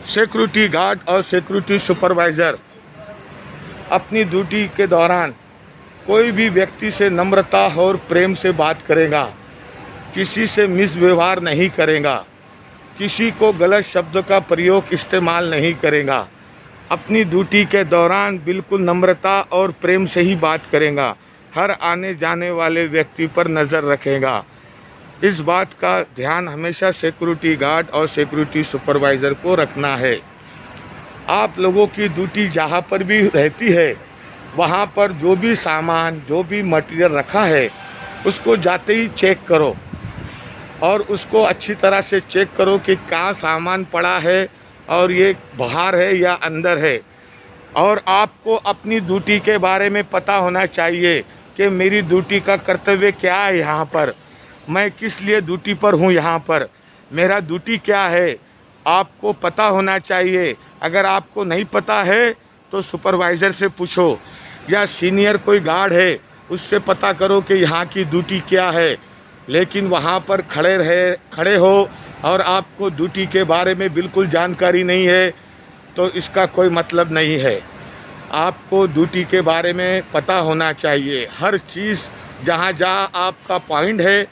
Security guard और security supervisor अपनी duty के दौरान कोई भी व्यक्ति से नम्रता और प्रेम से बात करेगा, किसी से मिसव्यवहार नहीं करेगा, किसी को गलत शब्द का प्रयोग इस्तेमाल नहीं करेगा। अपनी ड्यूटी के दौरान बिल्कुल नम्रता और प्रेम से ही बात करेगा। हर आने जाने वाले व्यक्ति पर नज़र रखेगा। इस बात का ध्यान हमेशा सिक्योरिटी गार्ड और सिक्योरिटी सुपरवाइज़र को रखना है। आप लोगों की ड्यूटी जहाँ पर भी रहती है, वहाँ पर जो भी सामान, जो भी मटेरियल रखा है, उसको जाते ही चेक करो और उसको अच्छी तरह से चेक करो कि क्या सामान पड़ा है और ये बाहर है या अंदर है। और आपको अपनी ड्यूटी के बारे में पता होना चाहिए कि मेरी ड्यूटी का कर्तव्य क्या है, यहाँ पर मैं किस लिए ड्यूटी पर हूँ, यहाँ पर मेरा ड्यूटी क्या है, आपको पता होना चाहिए। अगर आपको नहीं पता है तो सुपरवाइज़र से पूछो या सीनियर कोई गार्ड है उससे पता करो कि यहाँ की ड्यूटी क्या है। लेकिन वहाँ पर खड़े हो और आपको ड्यूटी के बारे में बिल्कुल जानकारी नहीं है तो इसका कोई मतलब नहीं है। आपको ड्यूटी के बारे में पता होना चाहिए। हर चीज़ जहाँ जहाँ आपका पॉइंट है,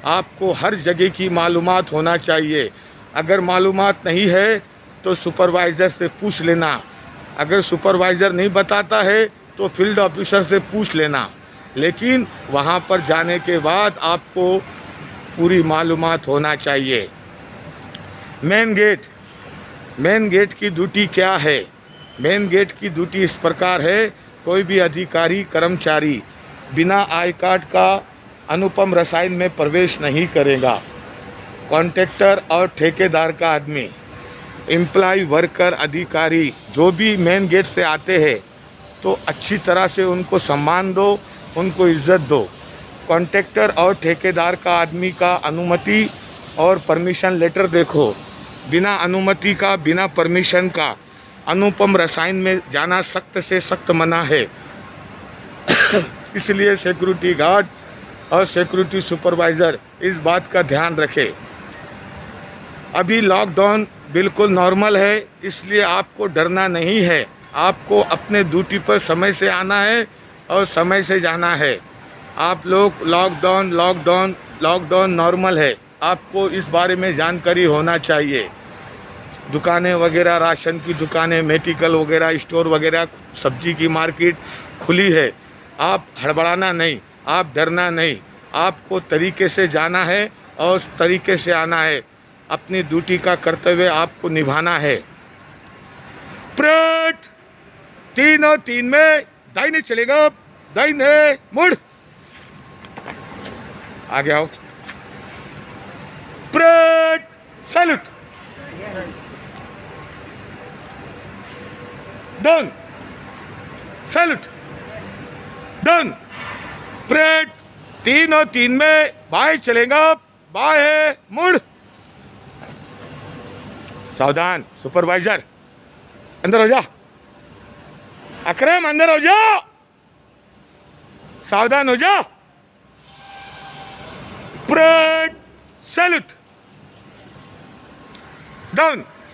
आपको हर जगह की मालूमात होना चाहिए। अगर मालूमात नहीं है तो सुपरवाइज़र से पूछ लेना। अगर सुपरवाइज़र नहीं बताता है तो फील्ड ऑफिसर से पूछ लेना। लेकिन वहाँ पर जाने के बाद आपको पूरी मालूमात होना चाहिए। मेन गेट की ड्यूटी क्या है? मेन गेट की ड्यूटी इस प्रकार है, कोई भी अधिकारी कर्मचारी बिना आई कार्ड का अनुपम रसायन में प्रवेश नहीं करेगा। कॉन्ट्रैक्टर और ठेकेदार का आदमी, एम्प्लॉय, वर्कर, अधिकारी जो भी मेन गेट से आते हैं तो अच्छी तरह से उनको सम्मान दो, उनको इज्जत दो। कॉन्ट्रैक्टर और ठेकेदार का आदमी का अनुमति और परमिशन लेटर देखो। बिना अनुमति का, बिना परमिशन का अनुपम रसायन में जाना सख्त से सख्त मना है। इसलिए सिक्योरिटी गार्ड और सिक्योरिटी सुपरवाइज़र इस बात का ध्यान रखे। अभी लॉकडाउन बिल्कुल नॉर्मल है, इसलिए आपको डरना नहीं है। आपको अपने ड्यूटी पर समय से आना है और समय से जाना है। आप लोग लॉकडाउन नॉर्मल है, आपको इस बारे में जानकारी होना चाहिए। दुकानें वगैरह, राशन की दुकानें, मेडिकल वगैरह, स्टोर वगैरह, सब्जी की मार्केट खुली है। आप हड़बड़ाना नहीं, आप डरना नहीं, आपको तरीके से जाना है और उस तरीके से आना है। अपनी ड्यूटी का कर्तव्य आपको निभाना है। परेड 3 और 3 में दाहिने चलेगा, दाहिने मुड़, आगे आओ। Parade salute, done, salute, done. Parade 3 और 3 में बाएं चलेगा, बाएं मुड़, सावधान। सुपरवाइजर अंदर हो जा, अकरम अंदर हो जा, सावधान हो जा। Parade salute, down.